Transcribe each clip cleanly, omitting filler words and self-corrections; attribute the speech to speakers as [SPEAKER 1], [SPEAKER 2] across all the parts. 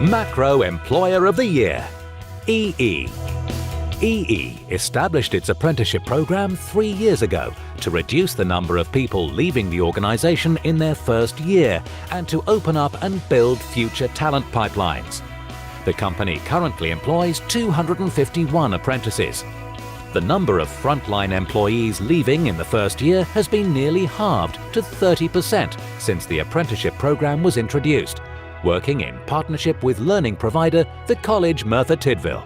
[SPEAKER 1] Macro Employer of the Year, EE. EE established its apprenticeship program 3 years ago to reduce the number of people leaving the organization in their first year and to open up and build future talent pipelines. The company currently employs 251 apprentices. The number of frontline employees leaving in the first year has been nearly halved to 30% since the apprenticeship program was introduced, working in partnership with learning provider the College Merthyr Tydfil.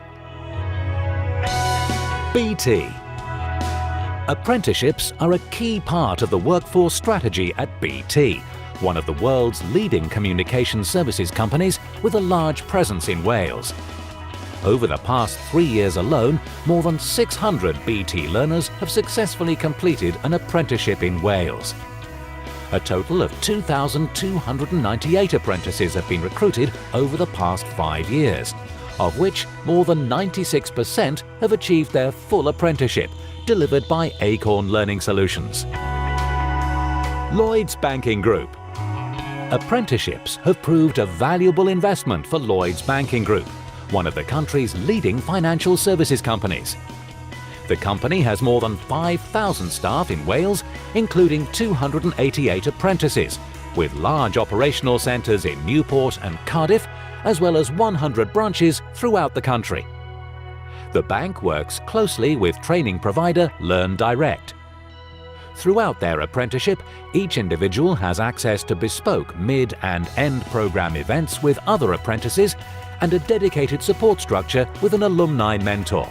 [SPEAKER 1] BT. Apprenticeships are a key part of the workforce strategy at BT, one of the world's leading communication services companies with a large presence in Wales. Over the past 3 years alone, more than 600 BT learners have successfully completed an apprenticeship in Wales. A total of 2,298 apprentices have been recruited over the past 5 years, of which more than 96% have achieved their full apprenticeship, delivered by Acorn Learning Solutions. Lloyds Banking Group. Apprenticeships have proved a valuable investment for Lloyds Banking Group, one of the country's leading financial services companies. The company has more than 5,000 staff in Wales, including 288 apprentices, with large operational centres in Newport and Cardiff, as well as 100 branches throughout the country. The bank works closely with training provider Learn Direct. Throughout their apprenticeship, each individual has access to bespoke mid- and end programme events with other apprentices and a dedicated support structure with an alumni mentor.